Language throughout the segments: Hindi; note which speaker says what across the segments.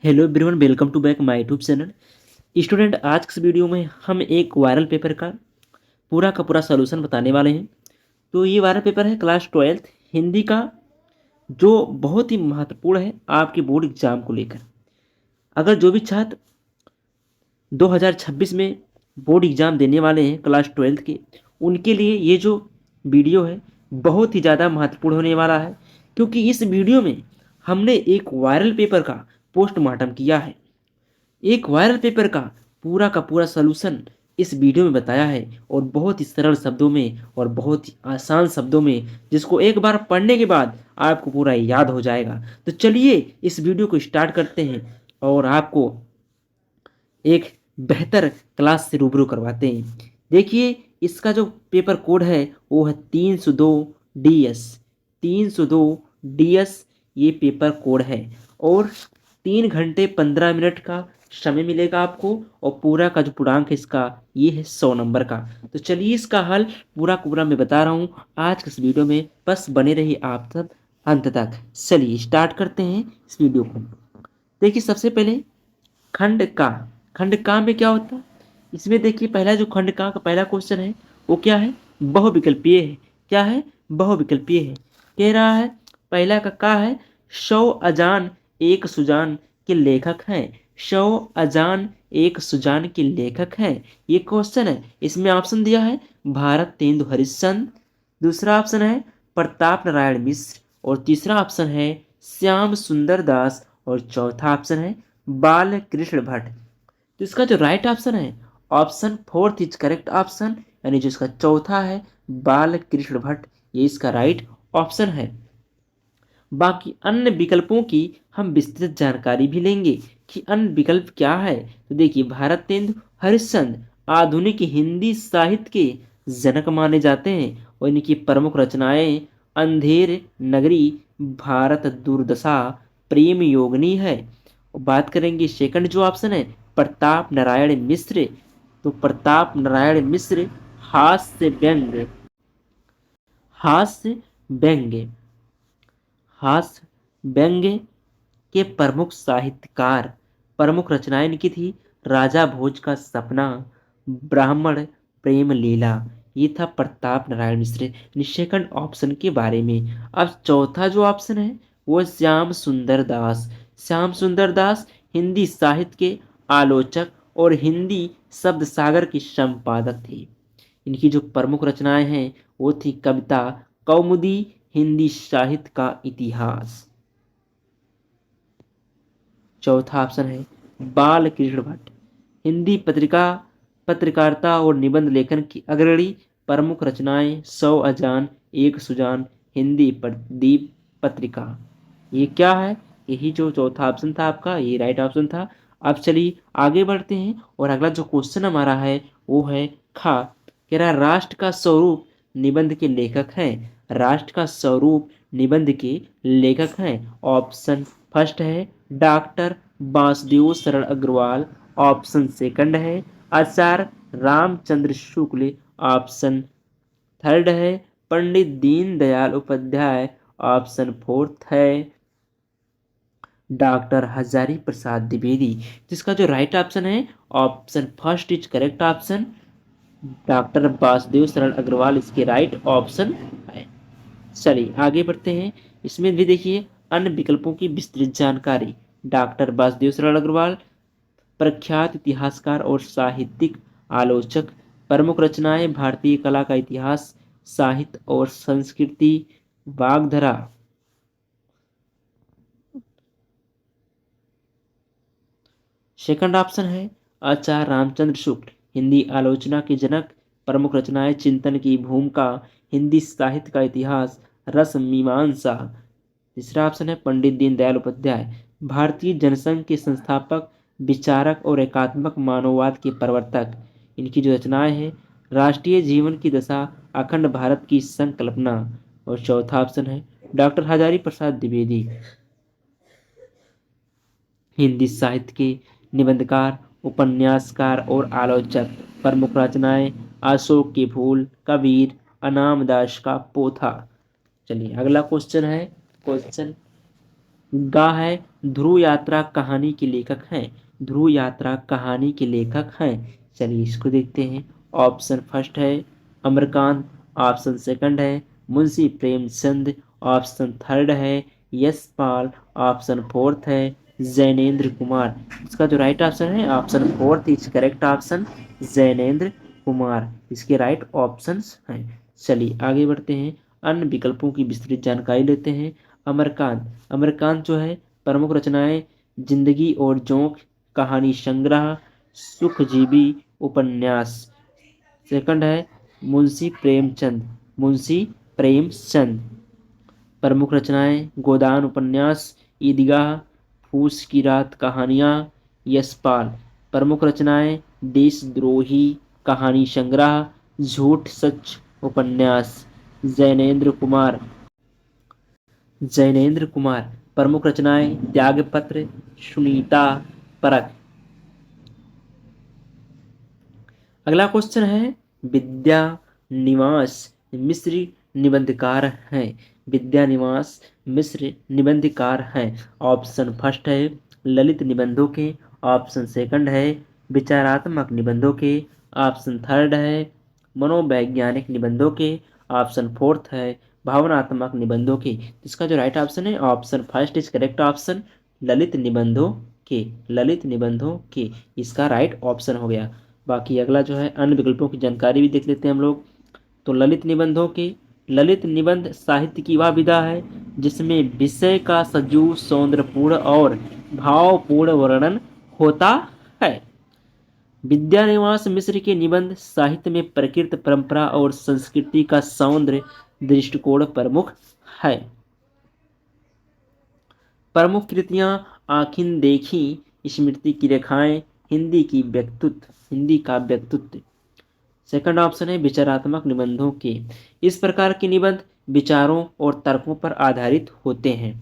Speaker 1: Hello everyone, welcome to back my YouTube channel. Student, आज के इस वीडियो में हम एक वायरल पेपर का पूरा सॉल्यूशन बताने वाले हैं। तो ये वायरल पेपर है क्लास 12th हिंदी का, जो बहुत ही महत्वपूर्ण है आपके बोर्ड एग्जाम को लेकर। अगर जो भी छात्र 2026 में बोर्ड एग्जाम देने वाले हैं क्लास 12th के, उनके लिए ये जो वीडियो है बहुत ही ज़्यादा महत्वपूर्ण होने वाला है, क्योंकि इस वीडियो में हमने एक वायरल पेपर का पोस्टमार्टम किया है। एक वायरल पेपर का पूरा सलूशन इस वीडियो में बताया है, और बहुत ही सरल शब्दों में और बहुत ही आसान शब्दों में, जिसको एक बार पढ़ने के बाद आपको पूरा याद हो जाएगा। तो चलिए इस वीडियो को स्टार्ट करते हैं और आपको एक बेहतर क्लास से रूबरू करवाते हैं। देखिए, इसका जो पेपर कोड है वो है 302 DS। 302 DS ये पेपर कोड है, और 3 घंटे 15 मिनट का समय मिलेगा आपको, और पूरा का जो पूर्णांक है इसका ये है 100 नंबर का। तो चलिए इसका हल पूरा मैं बता रहा हूँ आज के इस वीडियो में, बस बने रहिए आप सब अंत तक। चलिए स्टार्ट करते हैं इस वीडियो को। देखिए, सबसे पहले खंड का। खंड का में क्या होता है, इसमें देखिए पहला जो खंड का पहला क्वेश्चन है वो क्या है, बहुविकल्पीय है। क्या है, बहुविकल्पीय है। कह रहा है पहला का है, शव अजान एक सुजान के लेखक हैं। शव अजान एक सुजान के लेखक हैं, ये क्वेश्चन है। इसमें ऑप्शन दिया है भारत तेंदु हरिश्चंद्र, दूसरा ऑप्शन है प्रताप नारायण मिश्र, और तीसरा ऑप्शन है श्याम सुंदर दास, और चौथा ऑप्शन है बाल कृष्ण भट्ट। तो इसका जो राइट ऑप्शन है, option fourth is correct option, यानी जो इसका चौथा है बाल कृष्ण भट्ट, ये इसका राइट ऑप्शन है। बाकी अन्य विकल्पों की हम विस्तृत जानकारी भी लेंगे कि अन्य विकल्प क्या है। तो देखिए, भारत तेंदु हरिश्चंद्र आधुनिक हिंदी साहित्य के जनक माने जाते हैं, और इनकी प्रमुख रचनाएं अंधेर नगरी, भारत दुर्दशा, प्रेम योगिनी है। और बात करेंगे सेकंड जो ऑप्शन है प्रताप नारायण मिश्र, तो प्रताप नारायण मिश्र हास्य व्यंग्य, हास्य व्यंग्य, हास्य व्यंग्य के प्रमुख साहित्यकार। प्रमुख रचनाएं इनकी थी राजा भोज का सपना, ब्राह्मण प्रेम लीला। ये था प्रताप नारायण मिश्र सेकंड ऑप्शन के बारे में। अब चौथा जो ऑप्शन है वो श्याम सुंदर दास। श्याम सुंदर दास हिंदी साहित्य के आलोचक और हिंदी शब्द सागर के संपादक थे। इनकी जो प्रमुख रचनाएं हैं वो थी कविता कौमुदी, हिंदी साहित्य का इतिहास। चौथा ऑप्शन है बाल कृष्ण भट्ट, हिंदी पत्रकारिता और निबंध लेखन की अग्रणी। प्रमुख रचनाएं सौ अजान एक सुजान, हिंदी प्रदीप पत्रिका। ये क्या है, यही जो चौथा ऑप्शन था आपका, ये राइट ऑप्शन था। अब चलिए आगे बढ़ते हैं, और अगला जो क्वेश्चन हमारा है वो है खा। कह रहा है राष्ट्र का स्वरूप निबंध के लेखक हैं। राष्ट्र का स्वरूप निबंध के लेखक हैं। ऑप्शन फर्स्ट है डॉक्टर वासुदेव शरण अग्रवाल, ऑप्शन सेकंड है आचार्य रामचंद्र शुक्ल, ऑप्शन थर्ड है पंडित दीनदयाल उपाध्याय, ऑप्शन फोर्थ है डॉक्टर हजारी प्रसाद द्विवेदी। जिसका जो राइट ऑप्शन है option first is correct option, doctor Vasudev शरण अग्रवाल इसके राइट ऑप्शन है। चलिए आगे बढ़ते हैं। इसमें भी देखिए अन्य विकल्पों की विस्तृत जानकारी। डॉक्टर वासुदेव शरण अग्रवाल प्रख्यात इतिहासकार और साहित्यिक आलोचक। प्रमुख रचनाएं भारतीय कला का इतिहास, साहित्य और संस्कृति, वाग्धरा। सेकंड ऑप्शन है आचार्य रामचंद्र शुक्ल, हिंदी आलोचना के जनक। प्रमुख रचनाएं चिंतन की भूमिका, हिंदी साहित्य का इतिहास, रस मीमांसा। तीसरा ऑप्शन है पंडित दीनदयाल उपाध्याय, भारतीय जनसंघ के संस्थापक, विचारक और एकात्मक मानववाद के प्रवर्तक। इनकी जो रचनाएं हैं राष्ट्रीय जीवन की दशा, अखंड भारत की संकल्पना। और चौथा ऑप्शन है डॉक्टर हजारी प्रसाद द्विवेदी, हिंदी साहित्य के निबंधकार, उपन्यासकार और आलोचक। प्रमुख रचनाएं अशोक के फूल, कबीर, अनामदास का पोथा। चलिए अगला क्वेश्चन है क्वेश्चन गा है ध्रुव यात्रा कहानी के लेखक हैं। ध्रुव यात्रा कहानी के लेखक हैं। चलिए इसको देखते हैं। ऑप्शन फर्स्ट है अमरकांत, ऑप्शन सेकंड है मुंशी प्रेमचंद, ऑप्शन थर्ड है यशपाल, ऑप्शन फोर्थ है जैनेन्द्र कुमार। इसका जो राइट ऑप्शन है option fourth is correct option, Jainendra Kumar इसके राइट ऑप्शंस हैं। चलिए आगे बढ़ते हैं, अन्य विकल्पों की विस्तृत जानकारी लेते हैं। अमरकांत, अमरकांत जो है प्रमुख रचनाएं जिंदगी और जोंक, कहानी संग्रह, सुखजीवी उपन्यास। सेकंड है मुंशी प्रेमचंद, मुंशी प्रेमचंद प्रमुख रचनाएं गोदान उपन्यास, ईदगाह, फूस की रात कहानियां, यशपाल प्रमुख रचनाएं देशद्रोही कहानी संग्रह, झूठ सच उपन्यास। जैनेन्द्र कुमार, जैनेन्द्र कुमार प्रमुख रचनाएं त्यागपत्र, सुनीता परख। अगला क्वेश्चन है विद्या निवास मिश्र निबंधकार हैं। विद्या निवास मिश्र निबंधकार हैं। ऑप्शन फर्स्ट है ललित निबंधों के, ऑप्शन सेकंड है विचारात्मक निबंधों के, ऑप्शन थर्ड है मनोवैज्ञानिक निबंधों के, ऑप्शन फोर्थ है भावनात्मक निबंधों के। इसका जो राइट ऑप्शन है option first is correct option, ललित निबंधों के, ललित निबंधों के इसका राइट ऑप्शन हो गया। बाकी अगला जो है अन्य विकल्पों की जानकारी भी देख लेते हैं हम लोग। तो ललित निबंधों के, ललित निबंध साहित्य की वह विधा है जिसमें विषय का सजीव सौंदर्यपूर्ण और भावपूर्ण वर्णन होता है। विद्यानिवास मिश्र के निबंध साहित्य में प्रकृति परंपरा और संस्कृति का सौंदर्य दृष्टिकोण प्रमुख है। प्रमुख कृतियां आखिन देखी, स्मृति की रेखाएं, हिंदी की व्यक्तित्व, हिंदी का व्यक्तित्व। सेकंड ऑप्शन है विचारात्मक निबंधों के। इस प्रकार के निबंध विचारों और तर्कों पर आधारित होते हैं।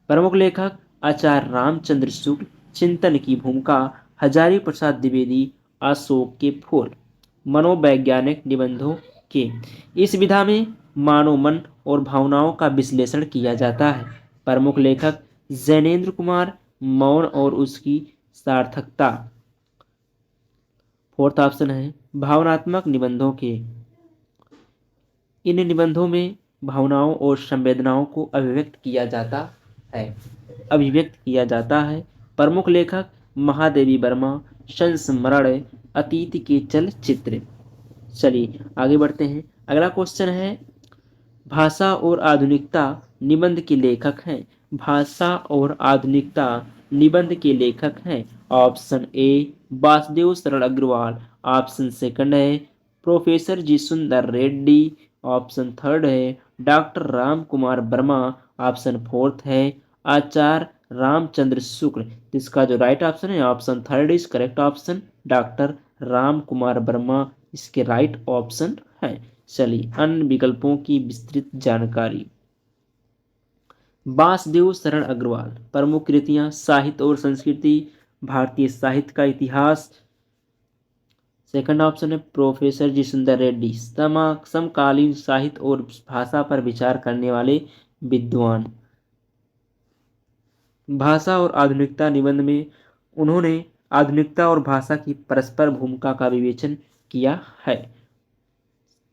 Speaker 1: प्रमुख लेखक आचार्य रामचंद्र शुक्ल, चिंतन की भूमिका हजारी प्रसाद द्विवेदी, अशोक के फूल। मनोवैज्ञानिक निबंधों के, इस विधा में मानव मन और भावनाओं का विश्लेषण किया जाता है। प्रमुख लेखक जैनेन्द्र कुमार, मौन और उसकी सार्थकता। फोर्थ ऑप्शन है भावनात्मक निबंधों के। इन निबंधों में भावनाओं और संवेदनाओं को अभिव्यक्त किया जाता है, अभिव्यक्त किया जाता है। प्रमुख लेखक महादेवी वर्मा, संस्मरण, अतीत के चलचित्र। चलिए आगे बढ़ते हैं। अगला क्वेश्चन है भाषा और आधुनिकता निबंध के लेखक हैं। भाषा और आधुनिकता निबंध के लेखक हैं। ऑप्शन ए वासुदेव शरण अग्रवाल, ऑप्शन सेकंड है प्रोफेसर जी सुंदर रेड्डी, ऑप्शन थर्ड है doctor Ram Kumar Verma, option fourth है आचार्य रामचंद्र शुक्ल। इसका जो राइट ऑप्शन है option third is correct option, doctor Ram Kumar Verma इसके राइट ऑप्शन है। चलिए अन्य विकल्पों की विस्तृत जानकारी। वासुदेव शरण अग्रवाल प्रमुख कृतियां साहित्य और संस्कृति, भारतीय साहित्य का इतिहास। सेकंड ऑप्शन है प्रोफेसर जी सुंदर रेड्डी, समकालीन साहित्य और भाषा पर विचार करने वाले विद्वान। भाषा और आधुनिकता निबंध में उन्होंने आधुनिकता और भाषा की परस्पर भूमिका का विवेचन किया है।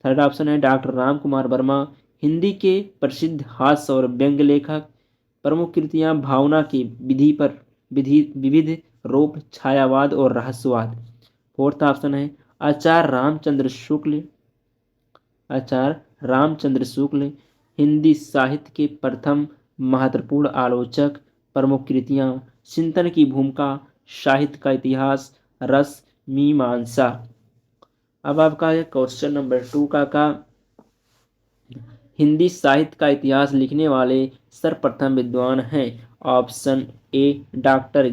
Speaker 1: थर्ड ऑप्शन है डॉक्टर राम कुमार वर्मा, हिंदी के प्रसिद्ध हास्य और व्यंग लेखक। प्रमुख कृतियां भावना की विधि पर विविध रूप, छायावाद और रहस्यवाद। फोर्थ ऑप्शन है आचार्य रामचंद्र शुक्ल, आचार्य रामचंद्र शुक्ल हिंदी साहित्य के प्रथम महत्वपूर्ण आलोचक। प्रमुख कृतियां चिंतन की भूमिका, साहित्य का इतिहास, रस मीमांसा। अब आपका है क्वेश्चन नंबर 2 का हिंदी साहित्य का इतिहास लिखने वाले सर्वप्रथम विद्वान हैं। Option A doctor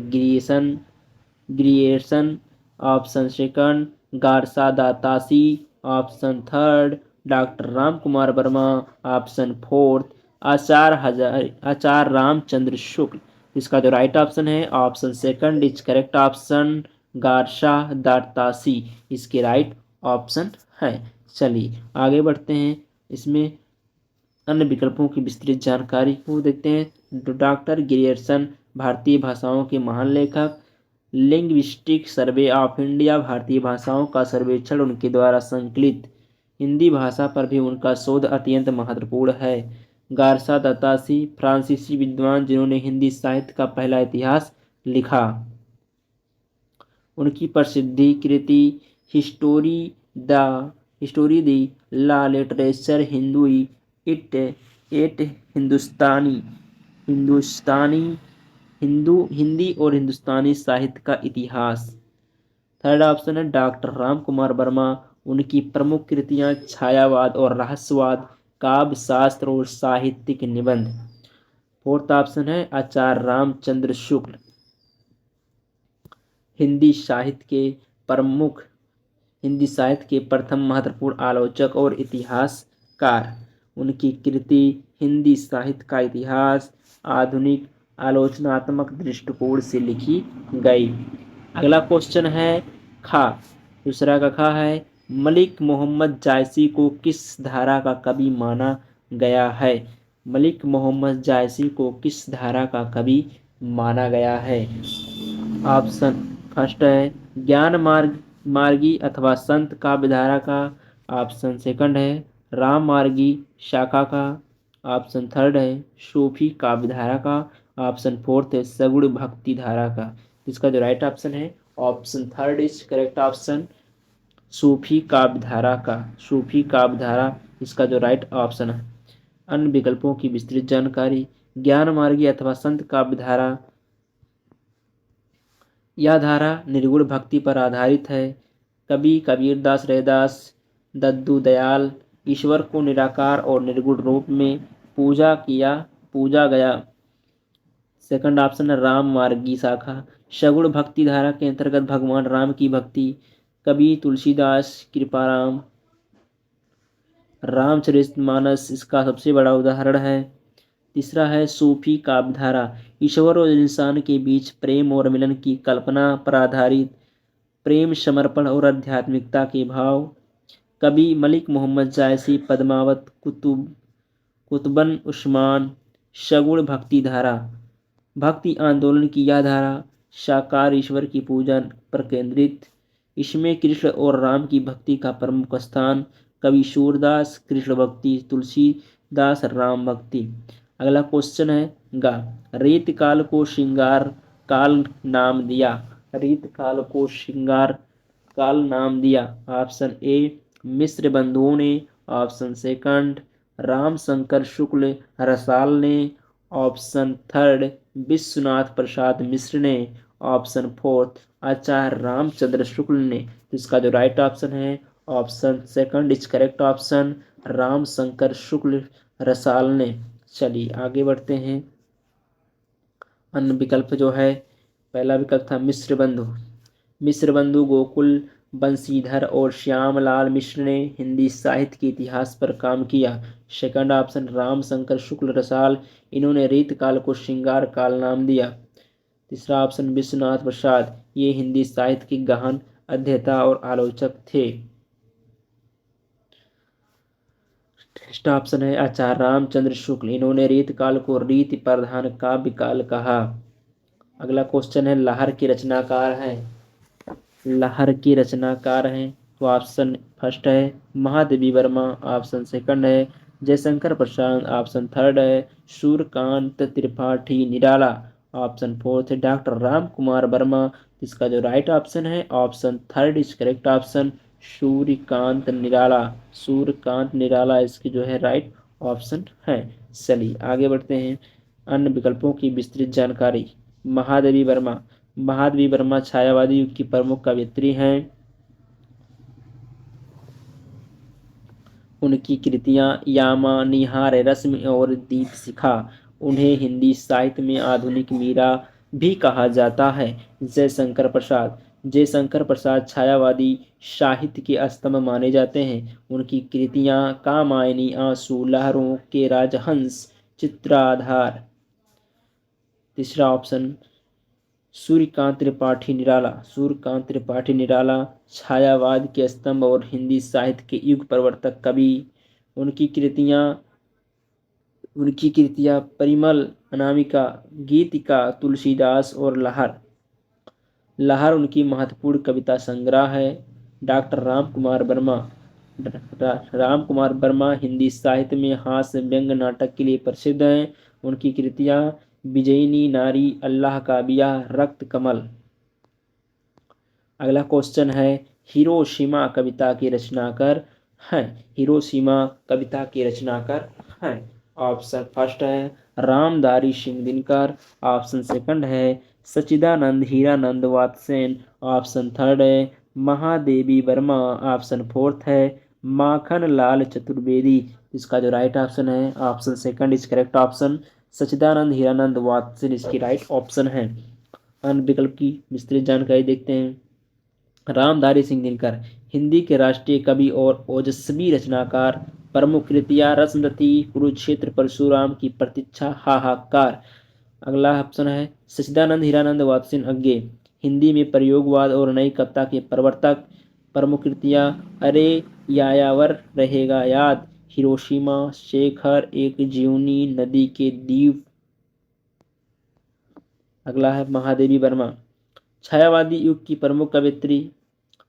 Speaker 1: Grierson, option second Garcin de Tassy, option third doctor Ram Kumar Verma, option fourth Acharya Ramchandra Shukla. इसका जो राइट ऑप्शन है option second is correct option, Garcin de Tassy इसके राइट ऑप्शन है। चलिए आगे बढ़ते हैं, इसमें अन्य विकल्पों की विस्तृत जानकारी को देखते हैं। डॉक्टर ग्रियर्सन भारतीय भाषाओं के महान लेखक। लिंग्विस्टिक सर्वे ऑफ इंडिया भारतीय भाषाओं का सर्वेक्षण उनके द्वारा संकलित। हिंदी भाषा पर भी उनका शोध अत्यंत महत्वपूर्ण है। गारसा दत्तासी फ्रांसीसी विद्वान जिन्होंने हिंदी साहित्य का पहला इतिहास लिखा। उनकी प्रसिद्धि कृति हिस्टोरी दी ला लिटरेचर हिंदुई इट एट हिंदुस्तानी हिंदी और हिंदुस्तानी साहित्य का इतिहास। थर्ड ऑप्शन है डॉक्टर राम कुमार वर्मा। उनकी प्रमुख कृतियां छायावाद और रहस्यवाद, काव्य शास्त्र और साहित्यिक निबंध। फोर्थ ऑप्शन है आचार्य रामचंद्र शुक्ल। हिंदी साहित्य के प्रथम महत्वपूर्ण आलोचक और इतिहासकार। उनकी कृति हिंदी साहित्य का इतिहास आधुनिक आलोचनात्मक दृष्टिकोण से लिखी गई। अगला क्वेश्चन है खा। दूसरा का खा है मलिक मोहम्मद जायसी को किस धारा का कवि माना गया है। मलिक मोहम्मद जायसी को किस धारा का कवि माना गया है। ऑप्शन फर्स्ट है ज्ञान मार्गी अथवा संत काव्यधारा का। ऑप्शन सेकंड है राम मार्गी शाखा का। ऑप्शन थर्ड है सूफी काव्यधारा का। ऑप्शन फोर्थ है सगुण भक्ति धारा का। इसका जो राइट ऑप्शन है option third is correct option, सूफी काव्यधारा का। सूफी काव्यधारा इसका जो राइट ऑप्शन है। अन्य विकल्पों की विस्तृत जानकारी। ज्ञान मार्गी अथवा संत काव्यधारा, यह धारा निर्गुण भक्ति पर आधारित है। कवि कबीरदास रैदास दद्दू दयाल ईश्वर को निराकार और निर्गुण रूप में पूजा गया। सेकंड ऑप्शन है राम मार्गी शाखा। सगुण भक्ति धारा के अंतर्गत भगवान राम की भक्ति। कवि तुलसीदास कृपाराम। रामचरितमानस इसका सबसे बड़ा उदाहरण है। तीसरा है सूफी काव्यधारा, ईश्वर और इंसान के बीच प्रेम और मिलन की कल्पना पर आधारित, प्रेम समर्पण और आध्यात्मिकता के भाव। कवि मलिक मोहम्मद जायसी पद्मावत कुतुबन उस्मान। सगुण भक्ति धारा, भक्ति आंदोलन की यह धारा साकार ईश्वर की पूजा पर केंद्रित। इसमें कृष्ण और राम की भक्ति का प्रमुख स्थान। कवि सूरदास कृष्ण भक्ति, तुलसीदास राम भक्ति। अगला क्वेश्चन है गा। रीत काल को श्रृंगार काल नाम दिया। रीत काल को श्रृंगार काल नाम दिया। ऑप्शन ए मिश्र बंधुओं ने। ऑप्शन सेकंड राम शंकर शुक्ल रसाल ने। ऑप्शन थर्ड विश्वनाथ प्रसाद मिश्र ने। ऑप्शन फोर्थ आचार्य रामचंद्र शुक्ल ने। तो इसका जो राइट ऑप्शन है option second is correct option, Ram Shankar Shukla Rasal ने। चलिए आगे बढ़ते हैं। अन्य विकल्प जो है पहला विकल्प था मिश्र बंधु। मिश्र बंधु गोकुल बंशीधर और श्यामलाल मिश्र ने हिंदी साहित्य के इतिहास पर काम किया। सेकंड ऑप्शन राम शंकर शुक्ल रसाल, इन्होंने रीत काल को श्रृंगार काल नाम दिया। तीसरा ऑप्शन विश्वनाथ प्रसाद, ये हिंदी साहित्य के गहन अध्येता और आलोचक थे। नेक्स्ट ऑप्शन है आचार्य रामचंद्र शुक्ल, इन्होंने रीत काल को रीति प्रधान काव्य काल कहा। अगला क्वेश्चन है लहर के रचनाकार हैं। लहर के रचनाकार हैं तो ऑप्शन फर्स्ट है महादेवी वर्मा। ऑप्शन सेकंड है जयशंकर प्रसाद। ऑप्शन थर्ड है सूर्यकांत त्रिपाठी निराला। ऑप्शन फोर्थ है डॉक्टर राम कुमार वर्मा। इसका जो राइट ऑप्शन है option third is correct option, Suryakant Nirala. Suryakant Nirala इसकी जो है राइट ऑप्शन है। चलिए आगे बढ़ते हैं। अन्य विकल्पों की विस्तृत जानकारी। महादेवी वर्मा। महादेवी वर्मा छायावादी युग की प्रमुख कवयित्री हैं। उनकी कृतियां यामा निहार रश्मि और दीप शिखा। उन्हें हिंदी साहित्य में आधुनिक मीरा भी कहा जाता है। जयशंकर प्रसाद छायावादी साहित्य के स्तंभ माने जाते हैं। उनकी कृतियां कामायनी आंसू, लहरों के राजहंस, चित्राधार। तीसरा ऑप्शन सूर्यकांत त्रिपाठी निराला। सूर्यकांत त्रिपाठी निराला छायावाद के स्तंभ और हिंदी साहित्य के युग प्रवर्तक कवि। उनकी कृतियां परिमल अनामिका, गीतिका, तुलसीदास और लहर। लहर उनकी महत्वपूर्ण कविता संग्रह है। डॉक्टर राम कुमार वर्मा, राम कुमार वर्मा हिंदी साहित्य में हास्य व्यंग्य नाटक के लिए प्रसिद्ध हैं। उनकी कृतियां विजयिनी नारी, अल्लाह का बियाह, रक्त कमल। अगला क्वेश्चन है, हिरोशिमा कविता के रचनाकार हैं। हिरोशिमा कविता के रचनाकार हैं। ऑप्शन फर्स्ट है रामधारी सिंह दिनकर। ऑप्शन सेकंड है सच्चिदानंद हीरानंद वात्सेन। ऑप्शन थर्ड है महादेवी वर्मा। ऑप्शन फोर्थ है माखन लाल चतुर्वेदी। इसका जो राइट ऑप्शन है option second is correct option. Sachchidanand Hiranand Vatsyayan इसकी राइट ऑप्शन है। अन्य विकल्प की विस्तृत जानकारी देखते हैं। रामधारी सिंह दिनकर हिंदी के राष्ट्रीय कवि और ओजस्वी रचनाकार। प्रमुख कृतियां रत्नदती, कुरुक्षेत्र, परशुराम की प्रतीक्षा, हाहाकार। अगला ऑप्शन है सच्चिदानंद हीरानंद वात्स्यन अज्ञे हिंदी में प्रयोगवाद और नई कविता के प्रवर्तक। प्रमुख कृतियां अरे यायावर रहेगा याद, हिरोशिमा, शेखर, एक जीवनी, नदी के दीप। अगला है महादेवी वर्मा छायावादी युग की प्रमुख कवित्री।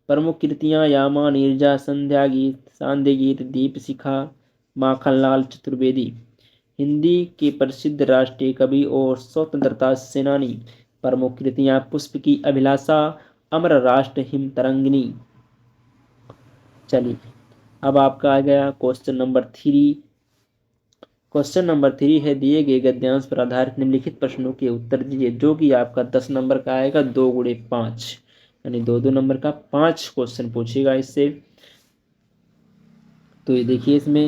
Speaker 1: प्रमुख कृतियां यामा, नीरजा, संध्या गीत, सांध्य गीत, दीपशिखा, माखनलाल चतुर्वेदी। हिंदी के प्रसिद्ध राष्ट्रीय कवि और स्वतंत्रता सेनानी। प्रमुख कृतियां पुष्प की अभिलाषा, अमर राष्ट्र, हिम तरंगिणी। चलिए अब आपका आ गया क्वेश्चन नंबर 3। क्वेश्चन नंबर 3 है दिए गए गद्यांश पर आधारित निम्नलिखित प्रश्नों के उत्तर दीजिए, जो कि आपका 10 नंबर का आएगा। 2 × 5 यानी 2 नंबर का 5 क्वेश्चन पूछेगा इससे। तो ये देखिए इसमें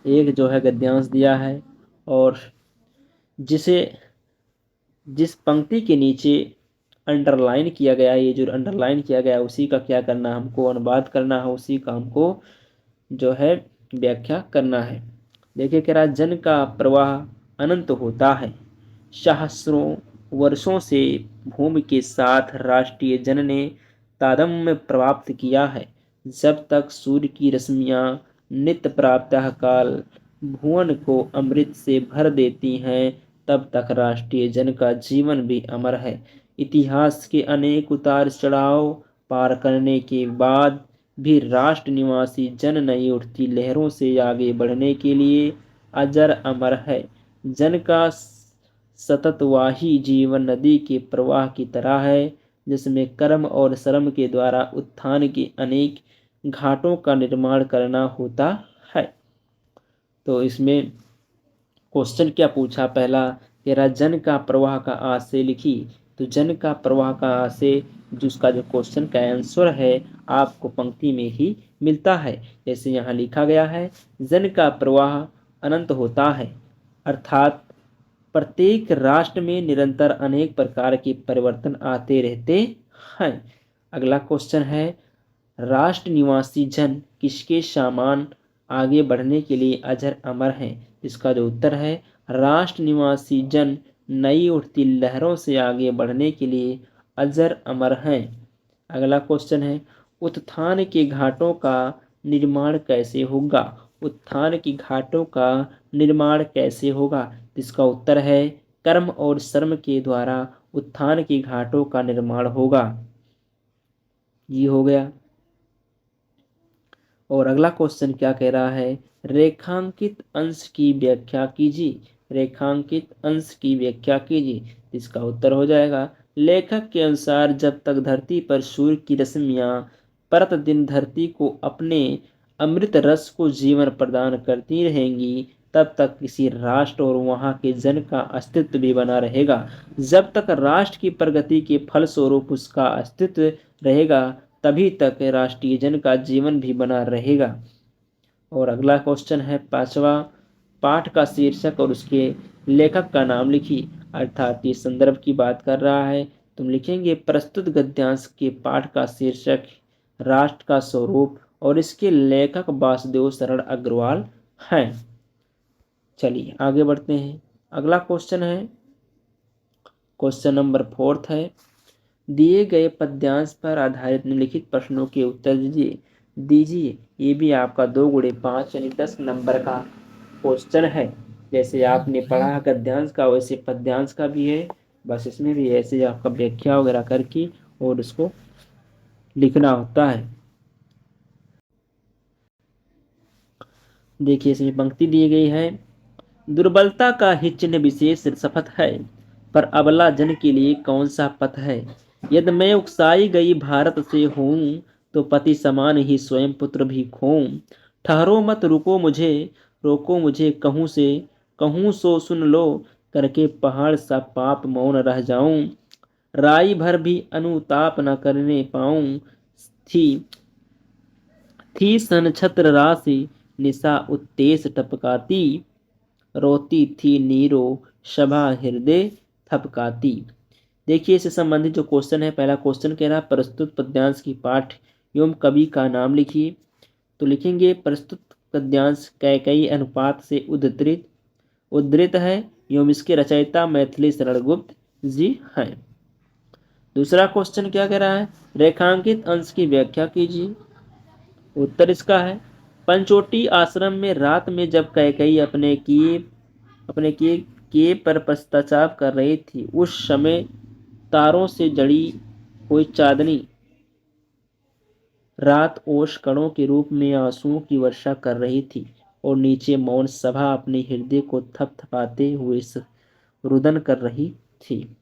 Speaker 1: एक जो है गद्यांश दिया है और जिस पंक्ति के नीचे अंडरलाइन किया गया है, ये जो अंडरलाइन किया गया है उसी का क्या करना है, हमको अनुवाद करना है, उसी का हमको जो है व्याख्या करना है। देखिए कह रहा है जन का प्रवाह अनंत होता है, सहस्रों वर्षों से भूमि के साथ राष्ट्रीय जन ने तारतम्य प्राप्त किया है। जब तक सूर्य की रश्मियां नित्य प्रातः काल भुवन को अमृत से भर देती हैं, तब तक राष्ट्रीय जन का जीवन भी अमर है। इतिहास के अनेक उतार चढ़ाव पार करने के बाद भी राष्ट्र निवासी जन नई उठती लहरों से आगे बढ़ने के लिए अजर अमर है। जन का सततवाही जीवन नदी के प्रवाह की तरह है, जिसमें कर्म और श्रम के द्वारा उत्थान के अनेक घाटों का निर्माण करना होता है। तो इसमें क्वेश्चन क्या पूछा, पहला तेरा जन का प्रवाह का आशय लिखी। तो जन का प्रवाह का आशय जिसका जो क्वेश्चन का आंसर है आपको पंक्ति में ही मिलता है। जैसे यहाँ लिखा गया है जन का प्रवाह अनंत होता है, अर्थात प्रत्येक राष्ट्र में निरंतर अनेक प्रकार के परिवर्तन आते रहते हैं। अगला क्वेश्चन है राष्ट्र निवासी जन किसके समान आगे बढ़ने के लिए अजर अमर हैं। इसका जो उत्तर है राष्ट्र निवासी जन नई उठती लहरों से आगे बढ़ने के लिए अजर अमर हैं। अगला क्वेश्चन है उत्थान के घाटों का निर्माण कैसे होगा। उत्थान की घाटों का निर्माण कैसे होगा। इसका उत्तर है कर्म और श्रम के द्वारा उत्थान की घाटों का निर्माण होगा। ये हो गया। और अगला क्वेश्चन क्या कह रहा है रेखांकित अंश की व्याख्या कीजिए। रेखांकित अंश की व्याख्या कीजिए। इसका उत्तर हो जाएगा लेखक के अनुसार जब तक धरती पर सूर्य की रश्मियां प्रतिदिन धरती को अपने अमृत रस को जीवन प्रदान करती रहेंगी, तब तक किसी राष्ट्र और वहां के जन का अस्तित्व भी बना रहेगा। जब तक राष्ट्र की प्रगति के फलस्वरूप उसका अस्तित्व रहेगा, तभी तक राष्ट्रीय जन का जीवन भी बना रहेगा। और अगला क्वेश्चन है 5वां पाठ का शीर्षक और उसके लेखक का नाम लिखिए। अर्थात ये संदर्भ की बात कर रहा है। तुम लिखेंगे प्रस्तुत गद्यांश के पाठ का शीर्षक राष्ट्र का स्वरूप और इसके लेखक वासुदेव शरण अग्रवाल हैं। चलिए आगे बढ़ते हैं। अगला क्वेश्चन है क्वेश्चन नंबर 4 है दिए गए पद्यांश पर आधारित निम्नलिखित प्रश्नों के उत्तर दीजिए। ये भी आपका 2 × 5 यानी 10 नंबर का क्वेश्चन है। जैसे आपने पढ़ा गद्यांश का वैसे पद्यांश का भी है, बस इसमें भी ऐसे आपका व्याख्या वगैरह करके और उसको लिखना होता है। देखिए इसमें पंक्ति दी गई है, दुर्बलता का ही चिन्ह विशेष शपथ है, पर अबला जन के लिए कौन सा पथ है। यदि मैं उकसाई गई भारत से हूँ, तो पति समान ही स्वयं पुत्र भी खोऊं। ठहरो मत रुको मुझे, रोको मुझे कहूँ से, कहूँ सो सुन लो, करके पहाड़ सा पाप मौन रह जाऊं। राई भर भी अनुताप न करने पाऊं, थी थी सन छत्र राशि, निशा उत्तेज टपकाती, रोती थी नीरो सभा हृदय थपकाती। देखिए इससे संबंधित जो क्वेश्चन है, पहला क्वेश्चन कह रहा है प्रस्तुत पद्यांश की पाठ एवं कवि का नाम लिखिए। तो लिखेंगे प्रस्तुत पद्यांश कैकेयी अनुपात से उद्धृत उद्धृत है एवं इसके रचयिता मैथिली शरण गुप्त जी हैं। दूसरा क्वेश्चन क्या कह रहा है, रेखांकित अंश की व्याख्या कीजिए। उत्तर इसका है, पंचोटी आश्रम में रात में जब कैकेयी अपने किए पर पश्चाताप कर रही थी, उस समय तारों से जड़ी हुई चांदनी रात ओश कणों के रूप में आंसुओं की वर्षा कर रही थी, और नीचे मौन सभा अपने हृदय को थपथपाते हुए रुदन कर रही थी।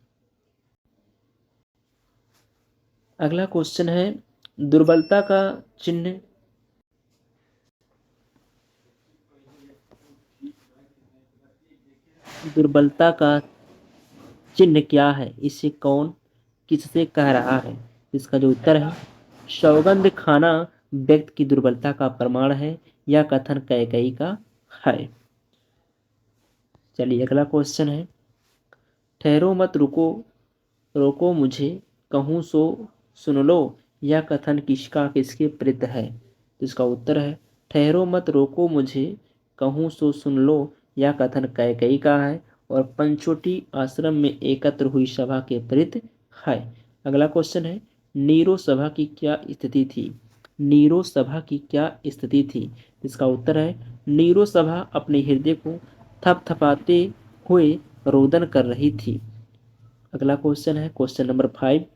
Speaker 1: अगला क्वेश्चन है, दुर्बलता का चिन्ह दुर्बलता का चिन्ह क्या है, इसे कौन किससे कह रहा है। इसका जो उत्तर है, सौगंध खाना व्यक्ति की दुर्बलता का प्रमाण है, यह कथन कैकेयी का है। चलिए अगला क्वेश्चन है, ठहरो मत रुको, रोको मुझे कहूँ सो सुन लो, यह कथन किसका किसके प्रेत है। तो इसका उत्तर है, ठहरो मत रोको मुझे कहूँ सो सुन लो, यह कथन कैकेयी का है और पंचोटी आश्रम में एकत्र हुई सभा के प्रेत है। अगला क्वेश्चन है, नीरो सभा की क्या स्थिति थी। नीरो सभा की क्या स्थिति थी। इसका उत्तर है, नीरो सभा अपने हृदय को थपथपाते हुए रोदन कर रही थी। अगला क्वेश्चन है क्वेश्चन नंबर 5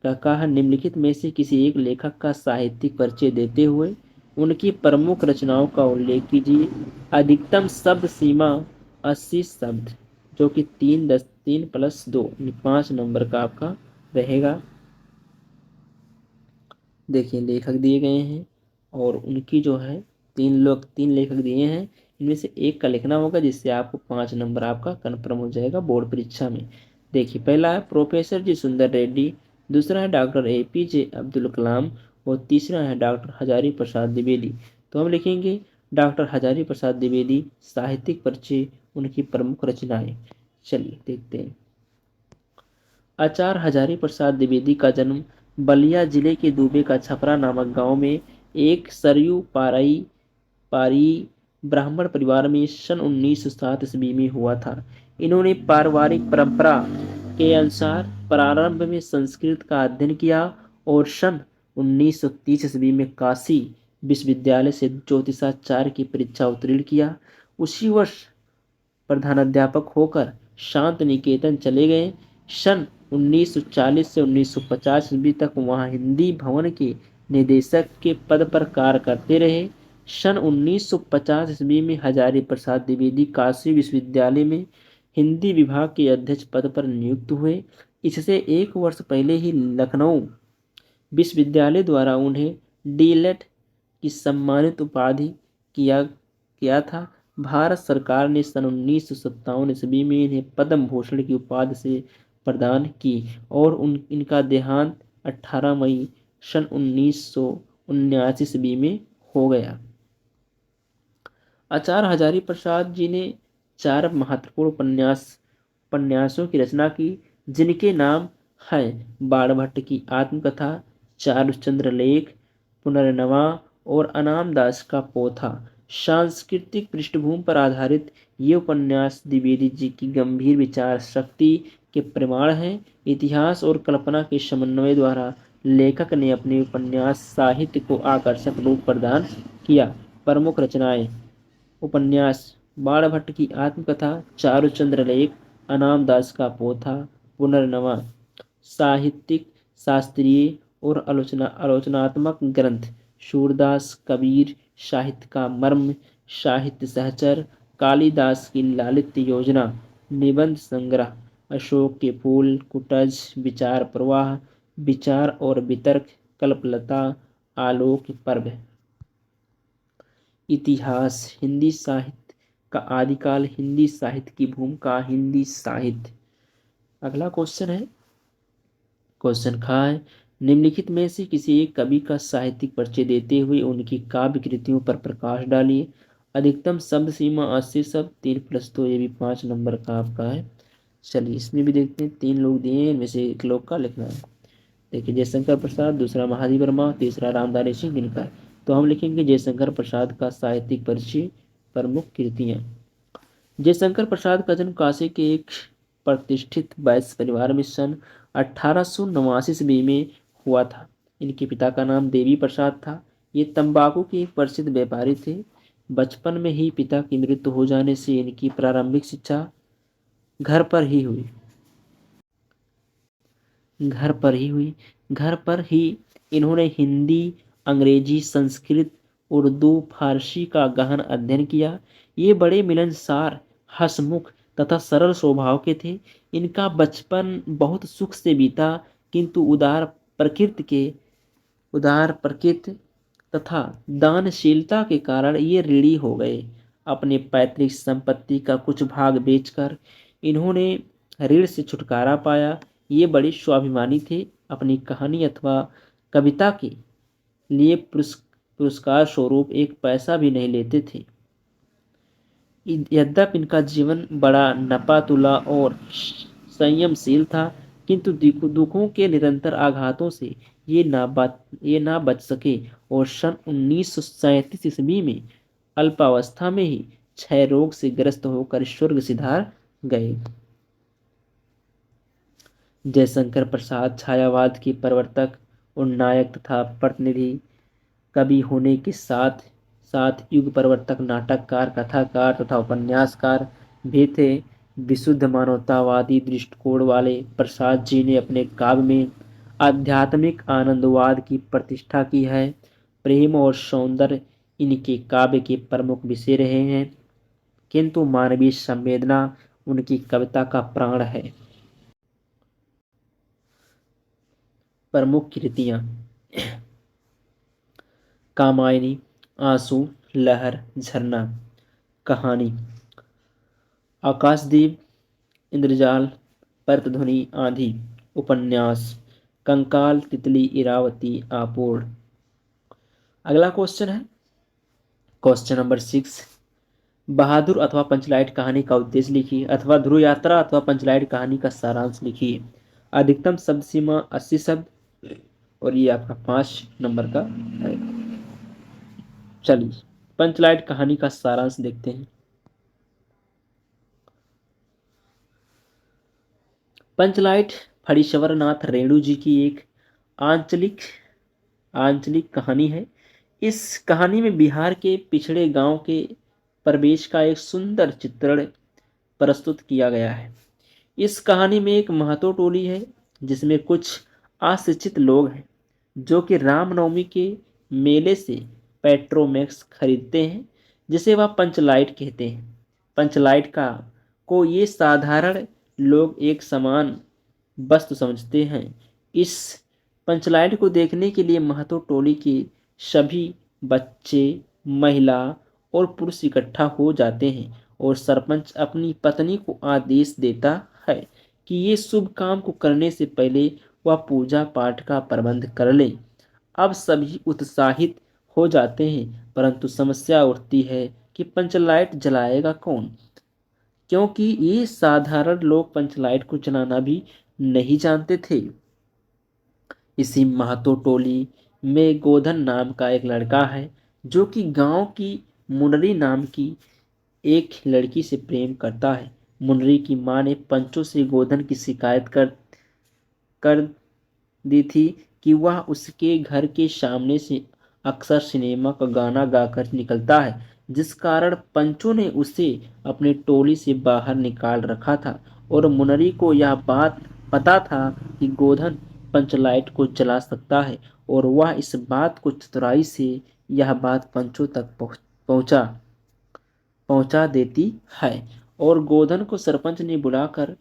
Speaker 1: का कहा, निम्नलिखित में से किसी एक लेखक का साहित्यिक परिचय देते हुए उनकी प्रमुख रचनाओं का उल्लेख कीजिए। अधिकतम शब्द सीमा 80 शब्द, जो कि 3 प्लस 2 5 नंबर का आपका रहेगा। देखिए लेखक दिए गए हैं और उनकी जो है तीन लेखक दिए हैं, इनमें से एक का लिखना होगा, जिससे आपको 5 नंबर आपका कन्फर्म हो जाएगा बोर्ड परीक्षा में। देखिए पहला है प्रोफेसर जी सुंदर रेड्डी, दूसरा है डॉक्टर APJ अब्दुल कलाम और तीसरा है डॉक्टर हजारी प्रसाद द्विवेदी। तो हम लिखेंगे डॉक्टर हजारी प्रसाद द्विवेदी, साहित्यिक परिचय, उनकी प्रमुख रचनाएं। चलिए देखते हैं। आचार्य हजारी प्रसाद द्विवेदी का जन्म बलिया जिले के दुबे का छपरा नामक गांव में एक सरयू पारी ब्राह्मण परिवार में सन 1907 ईस्वी में हुआ था। इन्होंने पारिवारिक परंपरा के अनुसार प्रारंभ में संस्कृत का अध्ययन किया और सन 1930 ईस्वी में काशी विश्वविद्यालय से ज्योतिषाचार्य की परीक्षा उत्तीर्ण किया। उसी वर्ष प्रधानाध्यापक होकर शांत निकेतन चले गए। सन 1940 से 1950 ईस्वी तक वहां हिंदी भवन के निदेशक के पद पर कार्य करते रहे। सन 1950 ईस्वी में हजारी प्रसाद द्विवेदी काशी विश्वविद्यालय में हिंदी विभाग के अध्यक्ष पद पर नियुक्त हुए। इससे एक वर्ष पहले ही लखनऊ विश्वविद्यालय द्वारा उन्हें डीलेट की सम्मानित उपाधि किया किया था। भारत सरकार ने सन 1957 ईस्वी में इन्हें पद्म भूषण की उपाधि से प्रदान की और इनका देहांत 18 मई सन 1979 ईस्वी में हो गया। आचार्य हजारी प्रसाद जी ने 4 महत्वपूर्ण उपन्यासों की रचना की, जिनके नाम हैं बाणभट्ट की आत्मकथा, चारुचंद्र लेख, पुनर्नवा और अनाम दास का पोथा। सांस्कृतिक पृष्ठभूमि पर आधारित ये उपन्यास द्विवेदी जी की गंभीर विचार शक्ति के प्रमाण हैं। इतिहास और कल्पना के समन्वय द्वारा लेखक ने अपने उपन्यास साहित्य को आकर्षक रूप प्रदान किया। प्रमुख रचनाएं उपन्यास बाणभट्ट की आत्मकथा, चारुचंद्र लेख, अनाम दास का पोथा, पुनर्नवा, साहित्यिक, शास्त्रीय और आलोचनात्मक ग्रंथ, सूरदास, कबीर, साहित्य का मर्म, साहित्य सहचर, कालिदास की लालित्य योजना, निबंध संग्रह, अशोक के फूल, कुटज, विचार प्रवाह, विचार और वितर्क, कल्पलता, आलोक पर्व। इतिहास, हिंदी साहित्य का आदिकाल, हिंदी साहित्य की भूमिका, हिंदी साहित्य। अगला क्वेश्चन है, क्वेश्चन खा है, निम्नलिखित में से किसी एक कवि का साहित्यिक परिचय देते हुए उनकी काव्य कृतियों पर प्रकाश डालिए। अधिकतम शब्द सीमा 80 शब्द, 3+2, ये भी 5 नंबर का आपका है। चलिए इसमें भी देखते हैं, 3 लोग दिए हैं, इनमें से एक लोग का लिखना है। देखिए, जयशंकर प्रसाद, दूसरा महादेव वर्मा, तीसरा रामधारी सिंह दिनकर। तो हम लिखेंगे जयशंकर प्रसाद का साहित्यिक परिचय, प्रमुख कृतियां। जयशंकर प्रसाद का जन्म काशी के एक प्रतिष्ठित वैश्य परिवार में सन 1889 ईस्वी में हुआ था। इनके पिता का नाम देवी प्रसाद था। ये तंबाकू के एक प्रसिद्ध व्यापारी थे। बचपन में ही पिता की मृत्यु हो जाने से इनकी प्रारंभिक शिक्षा घर पर ही हुई। घर पर ही इन्होंने हिंदी, अंग्रेजी, संस्कृत, उर्दू, फारसी का गहन अध्ययन किया। ये बड़े मिलनसार, हंसमुख तथा सरल स्वभाव के थे। इनका बचपन बहुत सुख से बीता, किंतु उदार प्रकृति तथा दानशीलता के कारण ये ऋणी हो गए। अपने पैतृक संपत्ति का कुछ भाग बेचकर इन्होंने ऋण से छुटकारा पाया। ये बड़े स्वाभिमानी थे। अपनी कहानी अथवा कविता के लिए पुरस्कार स्वरूप एक पैसा भी नहीं लेते थे। यद्यपि इनका जीवन बड़ा नपातुला और संयमशील था, किंतु दुखों के निरंतर आघातों से ये ना बच सके और सन 1937 ईस्वी में अल्पावस्था में ही क्षय रोग से ग्रस्त होकर स्वर्ग सिधार गए। जयशंकर प्रसाद छायावाद के प्रवर्तक और नायक तथा प्रतिनिधि कवि होने के साथ साथ युग प्रवर्तक, नाटककार, कथाकार तथा उपन्यासकार भी थे। विशुद्ध मानवतावादी दृष्टिकोण वाले प्रसाद जी ने अपने काव्य में आध्यात्मिक आनंदवाद की प्रतिष्ठा की है। प्रेम और सौंदर्य इनके काव्य के प्रमुख विषय रहे हैं, किंतु मानवीय संवेदना उनकी कविता का प्राण है। प्रमुख कृतियां, कामायनी, आंसू, लहर, झरना। कहानी, आकाशदीप, इंद्रजाल, प्रतिध्वनि, आंधी। उपन्यास, कंकाल, तितली, इरावती, आपोड़। अगला क्वेश्चन है, क्वेश्चन नंबर 6, बहादुर अथवा पंचलाइट कहानी का उद्देश्य लिखिए, अथवा ध्रुव यात्रा अथवा पंचलाइट कहानी का सारांश लिखिए। अधिकतम शब्द सीमा 80 शब्द और ये आपका 5 नंबर का है। चलिए पंचलाइट कहानी का सारांश देखते हैं। पंचलाइट फणीश्वर नाथ रेणु जी की एक आंचलिक आंचलिक कहानी है। इस कहानी में बिहार के पिछड़े गांव के परिवेश का एक सुंदर चित्रण प्रस्तुत किया गया है। इस कहानी में एक महतो टोली है, जिसमें कुछ अशिक्षित लोग हैं जो कि रामनवमी के मेले से पेट्रोमैक्स खरीदते हैं, जिसे वह पंचलाइट कहते हैं। पंचलाइट का को ये साधारण लोग एक समान वस्तु समझते हैं। इस पंचलाइट को देखने के लिए महतो टोली के सभी बच्चे, महिला और पुरुष इकट्ठा हो जाते हैं और सरपंच अपनी पत्नी को आदेश देता है कि ये शुभ काम को करने से पहले वह पूजा पाठ का प्रबंध कर ले। अब सभी उत्साहित हो जाते हैं, परंतु समस्या उठती है कि पंचलाइट जलाएगा कौन, क्योंकि ये साधारण लोग पंचलाइट को जलाना भी नहीं जानते थे। इसी महतो टोली में गोधन नाम का एक लड़का है, जो कि गांव की मुनरी नाम की एक लड़की से प्रेम करता है। मुनरी की मां ने पंचों से गोधन की शिकायत कर दी थी कि वह उसके घर के सामने से अक्सर सिनेमा का गाना गाकर निकलता है, जिस कारण पंचों ने उसे अपनी टोली से बाहर निकाल रखा था और मुनरी को यह बात पता था कि गोधन पंचलाइट को जला सकता है और वह इस बात को चतुराई से यह बात पंचों तक पहुंचा पहुंचा देती है और गोधन को सरपंच ने बुलाकर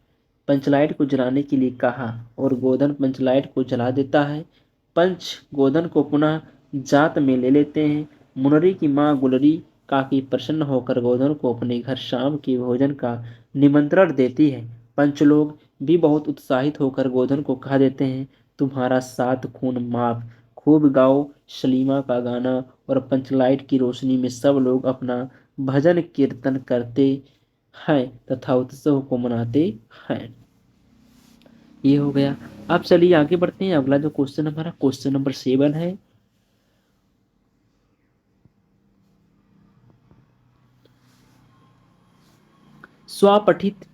Speaker 1: पंचलाइट को जलाने के लिए कहा और गोधन पंचलाइट को जला देता है। पंच गोधन को पुनः जात में ले लेते हैं। मुनरी की माँ गुलरी काफी प्रसन्न होकर गोधन को अपने घर शाम के भोजन का निमंत्रण देती है। पंच लोग भी बहुत उत्साहित होकर गोधन को कह देते हैं, तुम्हारा 7 खून माफ, खूब गाओ सलीमा का गाना। और पंचलाइट की रोशनी में सब लोग अपना भजन कीर्तन करते हैं तथा उत्सव को मनाते हैं। ये हो गया। अब चलिए आगे बढ़ते हैं। अगला जो क्वेश्चन हमारा क्वेश्चन नंबर 7 है। स्वपठित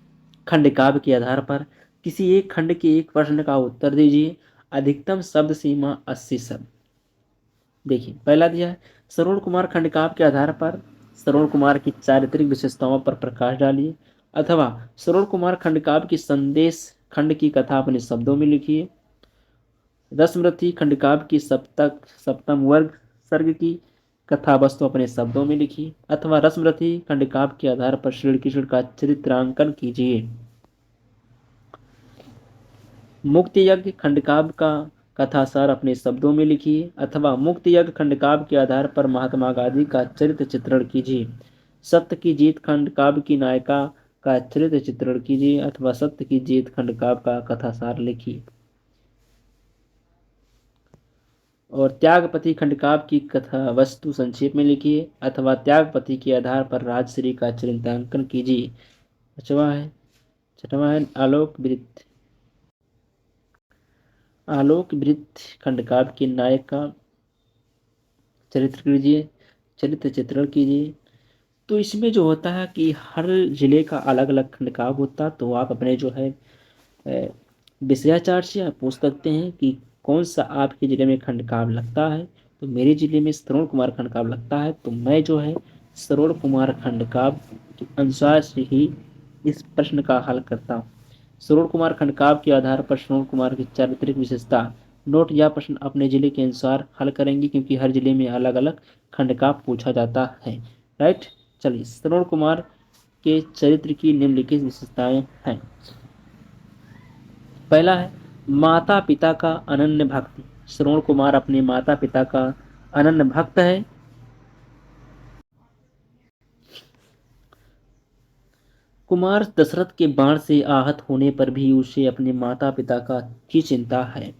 Speaker 1: खंड काव्य के आधार पर किसी एक खंड के एक प्रश्न का उत्तर दीजिए। अधिकतम शब्द सीमा 80 शब्द। देखिए पहला दिया है, सरोज कुमार खंड काव्य के आधार पर सरोज कुमार की चारित्रिक विशेषताओं पर प्रकाश डालिए। अथवा सरोज कुमार खंड काव्य की संदेश खंड की कथा अपने शब्दों में लिखिए। रसमरथी खंड काव्य की सप्तम वर्ग सर्ग की कथा वस्तु अपने शब्दों में लिखिए। अथवा रसमरथी खंड काव्य के आधार पर श्री कृष्ण का चरित्रांकन कीजिए। मुक्त यज्ञ खंडकाव्य का कथासार अपने शब्दों में लिखिए। अथवा मुक्त यज्ञ खंडकाव्य के आधार पर महात्मा गांधी का चरित्र चित्रण कीजिए। सत्य की जीत खंडकाव्य की नायिका का चरित्र चित्रण कीजिए। अथवा सत्य की जीत खंडकाव्य का कथासार लिखिए। और त्यागपति खंडकाव्य की कथा वस्तु संक्षेप में लिखिए। अथवा त्यागपति के आधार पर राजश्री का चरित्रांकन कीजिए। छठवां है आलोक वृत्त खंडकाव्य के नायक का चरित्र चित्रण कीजिए। तो इसमें जो होता है कि हर जिले का अलग अलग खंडकाव्य होता है, तो आप अपने जो है विषयाचार से आप पूछ सकते हैं कि कौन सा आपके जिले में खंडकाव्य लगता है। तो मेरे जिले में श्रवण कुमार खंडकाव्य लगता है, तो मैं जो है श्रवण कुमार खंडकाव्य के अनुसार से ही इस प्रश्न का हल करता हूँ। श्रवण कुमार खंडकाव्य के आधार पर श्रवण कुमार की चारित्रिक विशेषता नोट। यह प्रश्न अपने जिले के अनुसार हल करेंगे क्योंकि हर जिले में अलग अलग खंडकाव्य पूछा जाता है। राइट, चलिए श्रवण कुमार के चरित्र की निम्नलिखित विशेषताएं हैं। पहला है माता पिता का अनन्य भक्ति। श्रवण कुमार अपने माता पिता का अनन्य भक्त है। कुमार दशरथ के बाण से आहत होने पर भी उसे अपने माता पिता की चिंता है।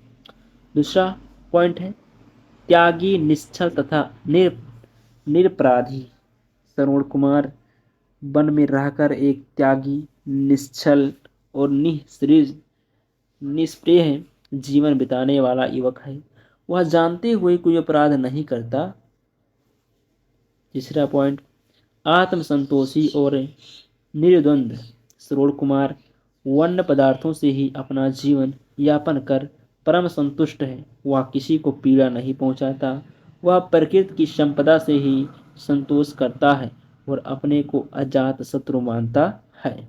Speaker 1: दूसरा पॉइंट है त्यागी निश्चल तथा निरपराधी। श्रवण कुमार वन में रहकर एक त्यागी, निश्चल और निष्प्रिय जीवन बिताने वाला युवक है। वह जानते हुए कोई अपराध नहीं करता। तीसरा पॉइंट आत्मसंतोषी और निर्द्वंद। श्रवण कुमार वन्य पदार्थों से ही अपना जीवन यापन कर परम संतुष्ट है। वह किसी को पीड़ा नहीं पहुंचाता। वह प्रकृति की संपदा से ही संतोष करता है और अपने को अजात शत्रु मानता है।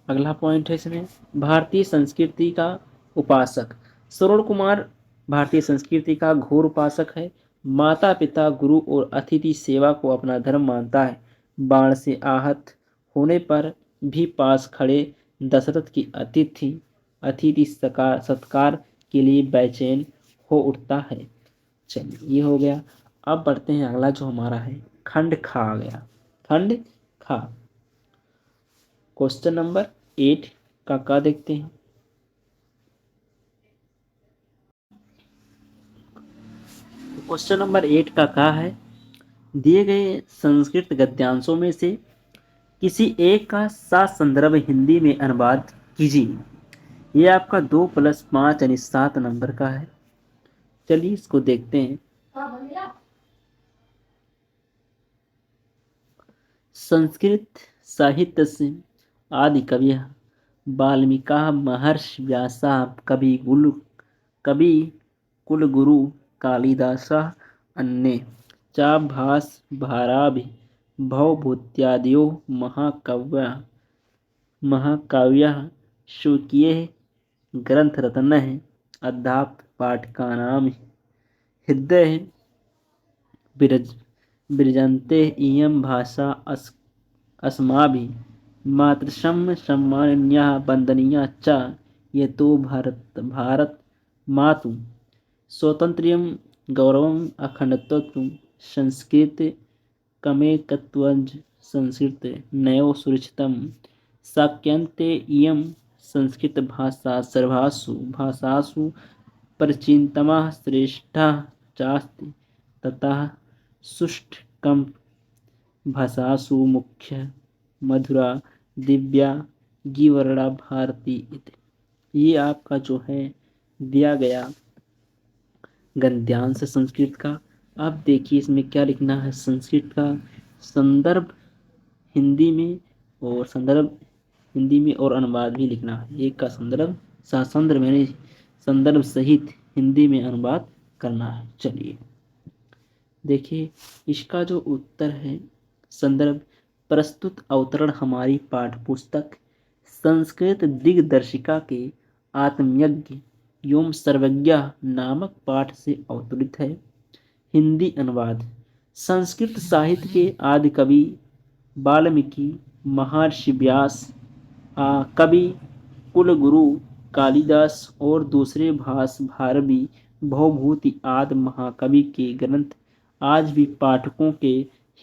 Speaker 1: अगला पॉइंट है इसमें भारतीय संस्कृति का उपासक। श्रवण कुमार भारतीय संस्कृति का घोर उपासक है। माता पिता गुरु और अतिथि सेवा को अपना धर्म मानता है। बाण से आहत होने पर भी पास खड़े दशरथ की अतिथि सत्कार के लिए बेचैन हो उठता है। चलिए ये हो गया। अब बढ़ते हैं अगला जो हमारा है खंड खा आ गया। खंड खा क्वेश्चन नंबर 8 का देखते हैं। क्वेश्चन नंबर 8 का है दिए गए संस्कृत गद्यांशों में से किसी एक का सात संदर्भ हिंदी में अनुवाद कीजिए। यह आपका 2+5 यानी 7 नंबर का है। चलिए इसको देखते हैं। संस्कृत साहित्य से आदि कवि वाल्मीकि महर्षि व्यासा कवि कुलगुरु कालिदास अन्य। चाभास भाराभि भवभूत्यादयो महाकाव्याः शुकीये ग्रंथरत्नः अद्याप पाठकानां हृदये विरज विरजन्ते इयं भाषा अस्माभिः मातृसम्माननीया वन्दनीया च यतो भारत मातु स्वातन्त्र्यं गौरवम् अखण्डत्वं संस्कृत कमेकत्वञ्च संस्कृत नयो सुरक्षितं शक्यन्ते इयं संस्कृतभाषा सर्वासु भाषासु परिचितमा श्रेष्ठा चास्ति ततः सुष्ठुकं भाषासु मुख्य मधुरा दिव्या गीवर्णा भारती इति। ये आपका जो है दिया गया गद्यांश संस्कृत का। अब देखिए इसमें क्या लिखना है। संस्कृत का संदर्भ हिंदी में और अनुवाद भी लिखना है। एक का संदर्भ ससंदर्भ यानी संदर्भ सहित हिंदी में अनुवाद करना है। चलिए देखिए इसका जो उत्तर है। संदर्भ प्रस्तुत अवतरण हमारी पाठ्यपुस्तक संस्कृत दिग्दर्शिका के आत्मयज्ञ एवं सर्वज्ञ नामक पाठ से अवतरित है। हिंदी अनुवाद संस्कृत साहित्य के आदि कवि वाल्मीकि महर्षि व्यास कवि कुलगुरु कालिदास और दूसरे भारवी भवभूति आदि महाकवि के ग्रंथ आज भी पाठकों के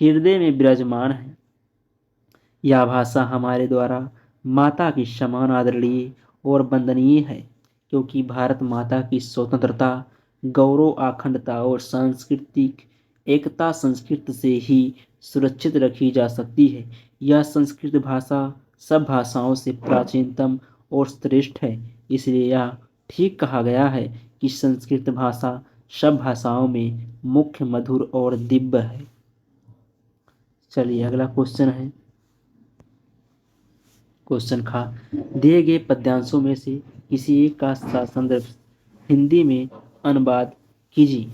Speaker 1: हृदय में विराजमान है। यह भाषा हमारे द्वारा माता की समान आदरणीय और वंदनीय है, क्योंकि भारत माता की स्वतंत्रता, गौरव, अखंडता और सांस्कृतिक एकता संस्कृत से ही सुरक्षित रखी जा सकती है। यह संस्कृत भाषा सब भाषाओं से प्राचीनतम और श्रेष्ठ है। इसलिए यह ठीक कहा गया है कि संस्कृत भाषा सब भाषाओं में मुख्य, मधुर और दिव्य है। चलिए अगला क्वेश्चन है। क्वेश्चन खा दिए गए पद्यांशों में से किसी एक का संदर्भ हिंदी में अनुवाद कीजिए।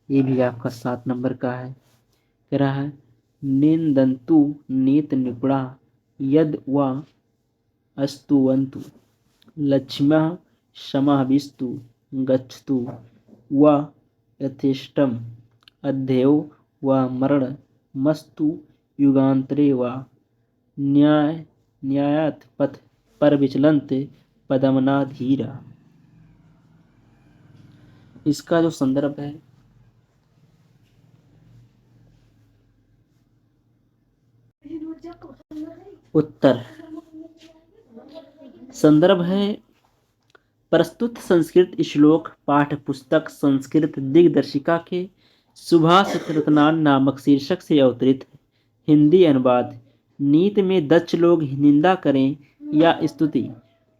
Speaker 1: ये भी आपका 7 नंबर का है। कह रहा है निंदन्तु नीत निपुणा यद वा अस्तुवन्तु लक्ष्म्यः समाविस्तु गच्छतु वा यथेष्टम् अध्ययो वा मरण मस्तु युगान्तरे वा न्यायात् पथ पर विचलन्त पदमना धीरा। इसका जो संदर्भ है उत्तर संदर्भ है प्रस्तुत संस्कृत श्लोक पाठ्य पुस्तक संस्कृत दिग्दर्शिका के सुभाष रत्नान नामक शीर्षक से अवतरित है। हिंदी अनुवाद नीति में दक्ष लोग निंदा करें या स्तुति,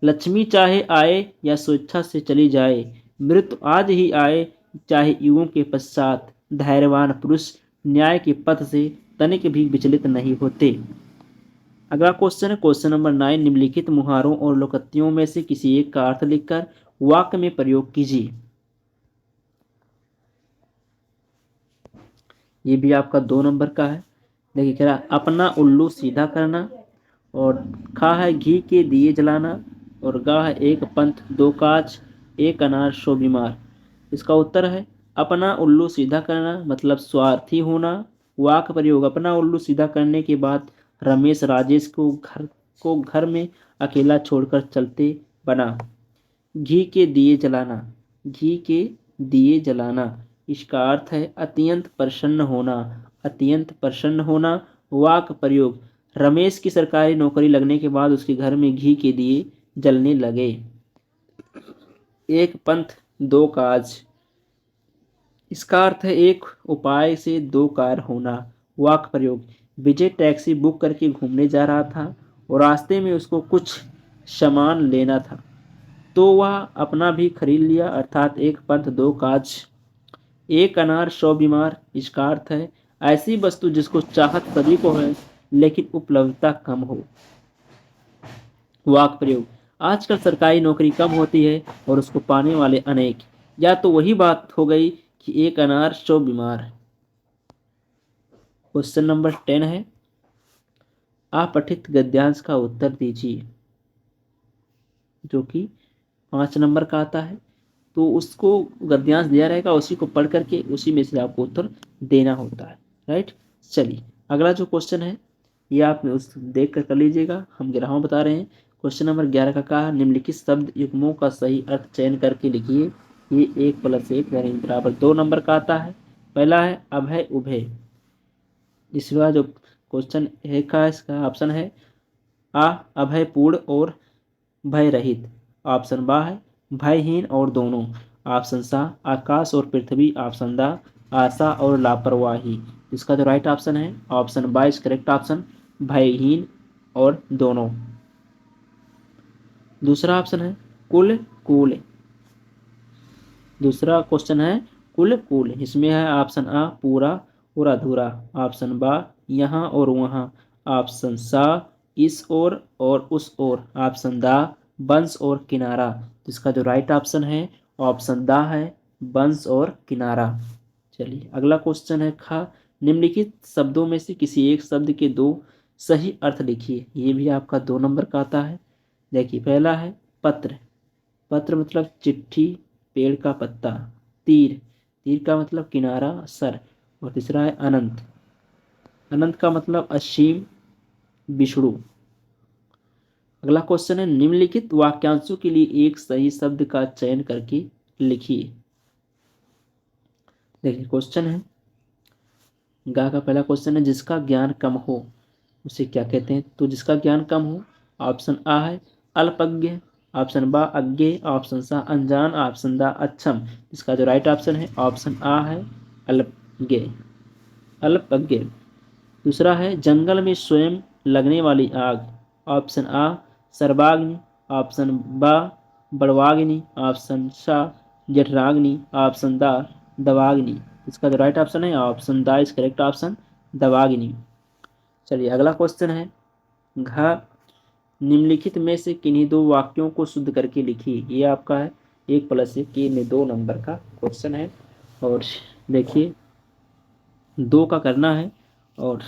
Speaker 1: लक्ष्मी चाहे आए या स्वेच्छा से चली जाए, मृत्यु आज ही आए चाहे युगों के पश्चात, धैर्यवान पुरुष न्याय के पथ से तनिक भी विचलित नहीं होते। अगला क्वेश्चन है क्वेश्चन नंबर 9। निम्नलिखित मुहारों और लोकोक्तियों में से किसी एक का अर्थ लिखकर वाक्य में प्रयोग कीजिए। ये भी आपका 2 नंबर का है। देखिए कह रहा अपना उल्लू सीधा करना, और खा है घी के दिए जलाना, और गा है एक पंथ दो काज एक अनार 100 बीमार। इसका उत्तर है अपना उल्लू सीधा करना मतलब स्वार्थी होना। वाक्य प्रयोग अपना उल्लू सीधा करने के बाद रमेश राजेश को घर में अकेला छोड़कर चलते बना। घी के दिए जलाना, घी के दिए जलाना इसका अर्थ है अत्यंत प्रसन्न होना, अत्यंत प्रसन्न होना। वाक्य प्रयोग रमेश की सरकारी नौकरी लगने के बाद उसके घर में घी के दिए जलने लगे। एक पंथ दो काज, इसका अर्थ है एक उपाय से 2 कार्य होना। वाक्य प्रयोग विजय टैक्सी बुक करके घूमने जा रहा था और रास्ते में उसको कुछ सामान लेना था, तो वह अपना भी खरीद लिया, अर्थात एक पंथ 2 काज। एक अनार 100 बीमार, इसका अर्थ है ऐसी वस्तु जिसको चाहत सभी को है लेकिन उपलब्धता कम हो। वाक्य प्रयोग आजकल सरकारी नौकरी कम होती है और उसको पाने वाले अनेक। या तो वही बात हो गई कि एक अनार 100 बीमार। क्वेश्चन नंबर 10 है, अपठित गद्यांश का उत्तर दीजिए, जो कि 5 नंबर का आता है। तो उसको गद्यांश दिया रहेगा, उसी को पढ़ करके उसी में से आपको उत्तर देना होता है। राइट, चलिए अगला जो क्वेश्चन है ये आप उस देख कर लीजिएगा, हम ग्राम बता रहे हैं। क्वेश्चन नंबर 11 का कहा, निम्नलिखित शब्द युग्मों का सही अर्थ चयन करके लिखिए। ये 1+1 यानी बराबर 2 नंबर का आता है। पहला है अभय उभय। इसका जो क्वेश्चन है का इसका ऑप्शन है आ अभयपूर्ण और भय रहित। ऑप्शन बा है भयहीन और दोनों। ऑप्शन सा आकाश और पृथ्वी। ऑप्शन दा आशा और लापरवाही। इसका जो राइट ऑप्शन है ऑप्शन बा इज करेक्ट ऑप्शन, भयहीन और दोनों। दूसरा ऑप्शन है कुल कूल। दूसरा क्वेश्चन है कुल कूल। इसमें है ऑप्शन आ पूरा और अधूरा। ऑप्शन बा यहाँ और वहाँ। ऑप्शन सा इस और उस ओर। ऑप्शन दा बंस और किनारा। तो इसका जो राइट ऑप्शन है ऑप्शन दा है बंस और किनारा। चलिए अगला क्वेश्चन है खा, निम्नलिखित शब्दों में से किसी एक शब्द के 2 सही अर्थ लिखिए। ये भी आपका 2 नंबर का आता है। देखिए पहला है पत्र। पत्र मतलब चिट्ठी, पेड़ का पत्ता। तीर, तीर का मतलब किनारा, सर। और तीसरा है अनंत। अनंत का मतलब असीम, विष्णु। अगला क्वेश्चन है, निम्नलिखित वाक्यांशों के लिए एक सही शब्द का चयन करके लिखिए। देखिए क्वेश्चन है गा का पहला क्वेश्चन है, जिसका ज्ञान कम हो उसे क्या कहते हैं। तो जिसका ज्ञान कम हो, ऑप्शन आ है अल्पज्ञ। ऑप्शन बा अज्ञे। ऑप्शन सा अनजान। ऑप्शन दा अक्षम। इसका जो राइट ऑप्शन है ऑप्शन आ है अल्पज्ञ, अल्पज्ञ। दूसरा है जंगल में स्वयं लगने वाली आग। ऑप्शन आ सर्वाग्नि। ऑप्शन बा बड़वाग्नि। ऑप्शन सा जठराग्नि। ऑप्शन दा दवाग्नि। इसका जो राइट ऑप्शन है ऑप्शन दा इज करेक्ट ऑप्शन, दवाग्नि। चलिए अगला क्वेश्चन है घ, निम्नलिखित में से किन्हीं 2 वाक्यों को शुद्ध करके लिखिए। ये आपका है 1+1 ये में 2 नंबर का क्वेश्चन है। और देखिए 2 का करना है। और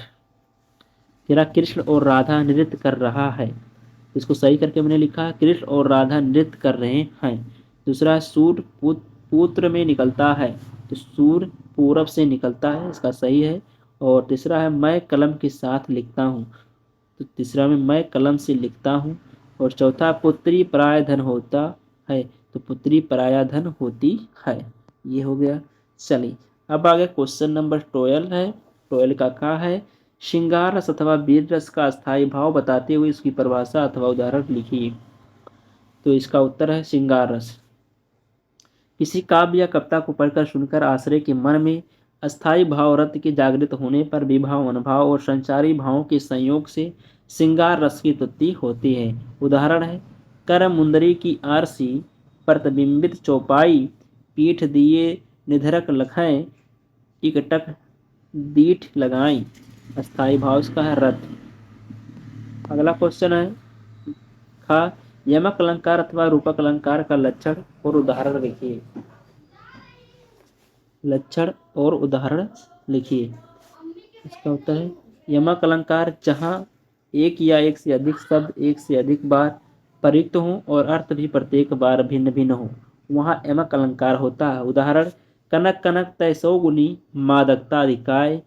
Speaker 1: तेरा कृष्ण और राधा नृत्य कर रहा है, इसको सही करके मैंने लिखा है कृष्ण और राधा नृत्य कर रहे हैं। दूसरा है सूर्य पुत्र में निकलता है, तो सूर्य पूरब से निकलता है, इसका सही है। और तीसरा है मैं कलम के साथ लिखता हूँ, तो तीसरा में मैं कलम से लिखता हूँ। और चौथा पुत्री पराया धन होता है, तो पुत्री पराया धन होती है। ये हो गया। चलिए अब आगे क्वेश्चन नंबर 12 है। 12 का क्या है, श्रृंगार रस अथवा वीर रस का स्थायी भाव बताते हुए इसकी परिभाषा अथवा उदाहरण लिखिए। तो इसका उत्तर है श्रृंगार रस। किसी काव्य या कविता को पढ़कर सुनकर आश्रय के मन में अस्थायी भाव रत के जागृत होने पर विभाव, अनुभाव और संचारी भावों के संयोग से श्रृंगार रस की उत्पत्ति होती है। उदाहरण है कर मुंदरी की आरसी, प्रतिबिंबित चौपाई, पीठ दिए निधरक लखें, इकटक दीठ लगाई। अस्थायी भाव इसका है रत। अगला क्वेश्चन है खा, यमक अलंकार अथवा रूपक अलंकार का लक्षण और उदाहरण लिखिए। लक्षण और उदाहरण लिखिए। इसका उत्तर है यमक अलंकार जहाँ एक या एक से अधिक शब्द एक से अधिक बार प्रयुक्त हों और अर्थ भी प्रत्येक बार भिन्न भिन्न हो, वहाँ यमक अलंकार होता है। उदाहरण कनक कनक तैसो गुनी मादकता अधिकाय,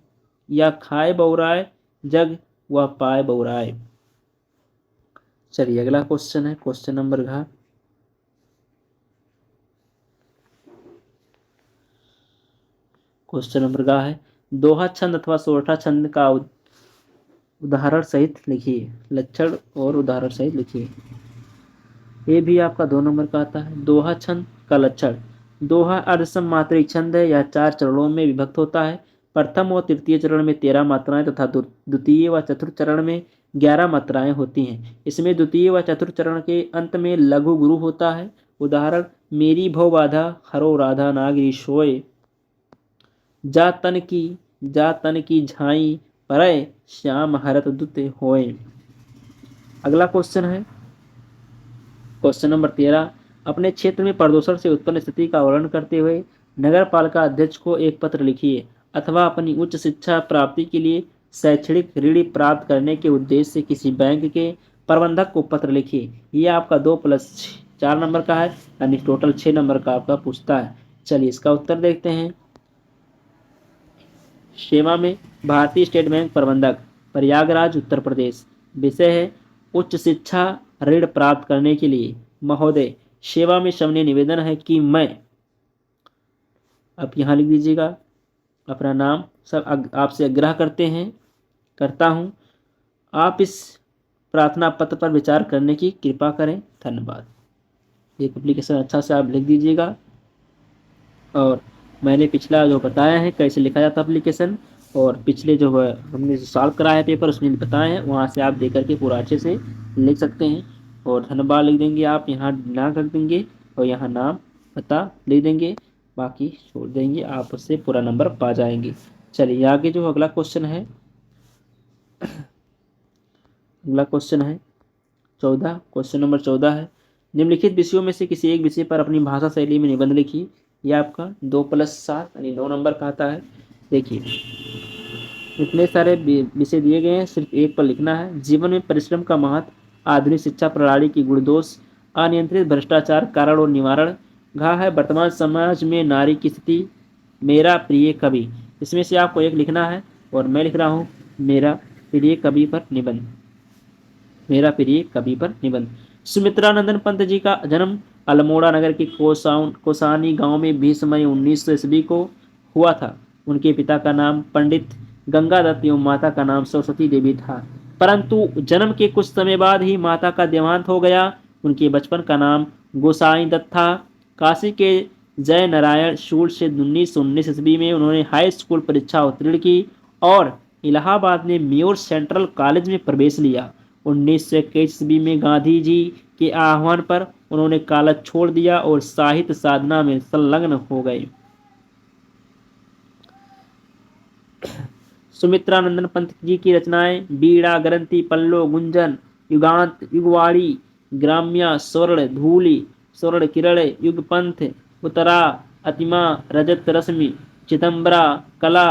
Speaker 1: या खाए बौराय जग व पाए बौराय। चलिए अगला क्वेश्चन है क्वेश्चन नंबर घ, क्वेश्चन नंबर गा है दोहा छंद अथवा सोरठा छंद का उदाहरण सहित लिखिए। लक्षण और उदाहरण सहित लिखिए। ये भी आपका 2 नंबर का आता है। दोहा छंद का लक्षण, दोहा अर्धसम मात्रिक छंद है। यह 4 चरणों में विभक्त होता है। प्रथम और तृतीय चरण में 13 मात्राएं तथा द्वितीय व चतुर्थ चरण में 11 मात्राएं होती हैं। इसमें द्वितीय व चतुर्थ चरण के अंत में लघु गुरु होता है। उदाहरण मेरी भव बाधा हरो राधा नागरी सोए, जा तन की झाई परय श्याम हरत दुत होए। अगला क्वेश्चन है क्वेश्चन नंबर 13, अपने क्षेत्र में प्रदूषण से उत्पन्न स्थिति का वर्णन करते हुए नगर पालिका अध्यक्ष को एक पत्र लिखिए, अथवा अपनी उच्च शिक्षा प्राप्ति के लिए शैक्षणिक ऋण प्राप्त करने के उद्देश्य से किसी बैंक के प्रबंधक को पत्र लिखिए। ये आपका 2+4 नंबर का है, यानी टोटल 6 नंबर का आपका पूछता है। चलिए इसका उत्तर देखते हैं। सेवा में भारतीय स्टेट बैंक प्रबंधक, प्रयागराज उत्तर प्रदेश। विषय है उच्च शिक्षा ऋण प्राप्त करने के लिए। महोदय, सेवा में सविनय निवेदन है कि मैं, आप यहाँ लिख दीजिएगा अपना नाम, सब आपसे आग्रह करता हूँ आप इस प्रार्थना पत्र पर विचार करने की कृपा करें। धन्यवाद। एक एप्लीकेशन अच्छा से आप लिख दीजिएगा। और मैंने पिछला जो बताया है कैसे लिखा जाता है एप्लीकेशन, और पिछले जो है हमने जो सॉल्व कराया है पेपर उसमें बताए हैं, वहाँ से आप देख करके पूरा अच्छे से लिख सकते हैं। और धन्यवाद लिख देंगे आप, यहाँ नाम रख देंगे और यहाँ नाम पता लिख देंगे, बाकी छोड़ देंगे, आप उससे पूरा नंबर पा जाएंगे। चलिए आगे जो अगला क्वेश्चन है, अगला क्वेश्चन है 14, क्वेश्चन नंबर 14 है निम्नलिखित विषयों में से किसी एक विषय पर अपनी भाषा शैली में निबंध लिखिए। यह आपका 2+7 यानी 9 नंबर का आता है। देखिए इतने सारे विषय दिए गए हैं, सिर्फ एक पर लिखना है। जीवन में परिश्रम का महत्व, आधुनिक शिक्षा प्रणाली की गुणदोष, अनियंत्रित भ्रष्टाचार कारण और निवारण, घा है वर्तमान समाज में नारी की स्थिति, मेरा प्रिय कवि। इसमें से आपको एक लिखना है और मैं लिख रहा हूँ मेरा प्रिय कवि पर निबंध। मेरा प्रिय कवि पर निबंध। सुमित्रानंदन पंत जी का जन्म अल्मोड़ा नगर के कोसानी गांव में 20 मई 1900 ईस्वी को हुआ था। उनके पिता का नाम पंडित गंगादत्त एवं माता का नाम सरस्वती देवी था, परंतु जन्म के कुछ समय बाद ही माता का देहांत हो गया। उनके बचपन का नाम गोसाई दत्त था। काशी के जय नारायण स्कूल से 1919 ईस्वी में उन्होंने हाई स्कूल परीक्षा उत्तीर्ण की और इलाहाबाद में मेयोर सेंट्रल कॉलेज में प्रवेश लिया। 1921 ईस्वी में गांधी जी के आह्वान पर उन्होंने कॉलेज छोड़ दिया और साहित्य साधना में संलग्न हो गए। सुमित्रानंदन पंत जी की रचनाएं बीड़ा, ग्रंथि, पल्लो, गुंजन, युगांत, युगवाड़ी, ग्राम्या, स्वर्ण धूलि, स्वर्ण किरण, युगपंथ, उत्तरा, अतिमा, रजत रश्मि, चिदम्बरा, कला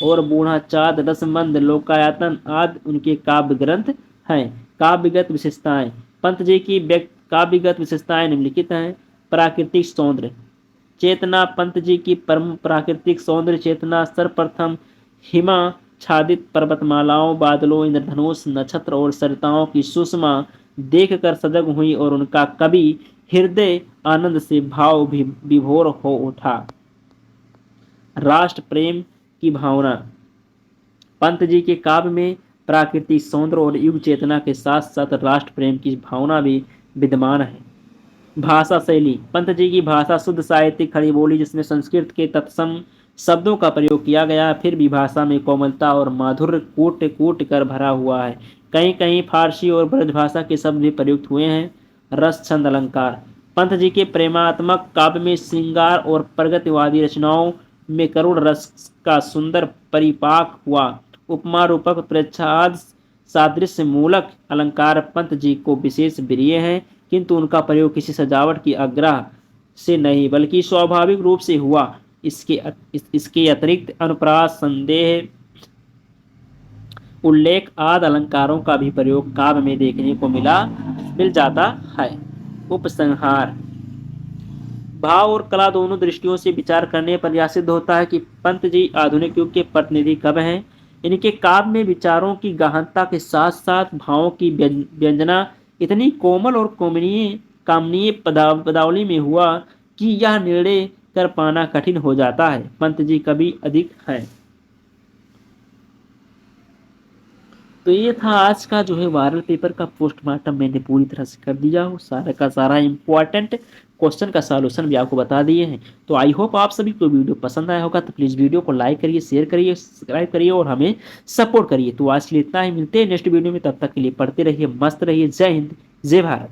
Speaker 1: और बूढ़ा चाँद, रसमंद, लोकायतन आदि उनके काव्य ग्रंथ हैं। काव्यगत विशेषताएं, पंत जी की काव्यगत विशेषताएं निम्नलिखित हैं। प्राकृतिक सौंदर्य चेतना, पंत जी की परम प्राकृतिक सौंदर्य चेतना सर्वप्रथम हिमाच्छादित पर्वतमालाओं, बादलों, इंद्रधनुष, नक्षत्र और सरिताओं की सुषमा देखकर सजग हुई और उनका कवि हृदय आनंद से भाव विभोर हो उठा। राष्ट्र प्रेम की भावना, पंत जी के काव्य में प्राकृतिक सौंदर्य और युग चेतना के साथ साथ राष्ट्र प्रेम की भावना भी विद्यमान है। भाषा शैली, पंत जी की भाषा शुद्ध साहित्यिक खड़ी बोली जिसमें संस्कृत के तत्सम शब्दों का प्रयोग किया गया, फिर भी भाषा में कोमलता और माधुर्य कूट कूट कर भरा हुआ है। कहीं कहीं फारसी और ब्रज भाषा के शब्द भी प्रयुक्त हुए हैं। रस छंद अलंकार, पंत जी के प्रेमात्मक काव्य में श्रृंगार और प्रगतिवादी रचनाओं में करुण रस का सुंदर परिपाक हुआ। उपमा रूपक प्रच्छाद सादृश्य मूलक अलंकार पंत जी को विशेष प्रिय हैं, किंतु उनका प्रयोग किसी सजावट की आग्रह से नहीं बल्कि स्वाभाविक रूप से हुआ। इसके अतिरिक्त अनुप्रास, संदेह, उल्लेख आदि अलंकारों का भी प्रयोग काव्य में देखने को मिल जाता है। उपसंहार, भाव और कला दोनों दृष्टियों से विचार करने पर यह सिद्ध होता है कि पंत जी आधुनिक युग के प्रतिनिधि कवि हैं। इनके काव्य में विचारों की गहनता के साथ साथ भावों की व्यंजना इतनी कोमल और कामनीय पदावली में हुआ कि यह निर्णय कर पाना कठिन हो जाता है। पंत जी कवि अधिक हैं। तो ये था आज का जो है वायरल पेपर का पोस्टमार्टम, मैंने पूरी तरह से कर दिया हूँ। सारा का सारा इम्पोर्टेंट क्वेश्चन का सॉल्यूशन भी आपको बता दिए हैं। तो आई होप आप सभी को वीडियो पसंद आया होगा। तो प्लीज़ वीडियो को लाइक करिए, शेयर करिए, सब्सक्राइब करिए और हमें सपोर्ट करिए। तो आज के लिए इतना ही, मिलते हैं नेक्स्ट वीडियो में, तब तक के लिए पढ़ते रहिए, मस्त रहिए। जय हिंद, जय भारत।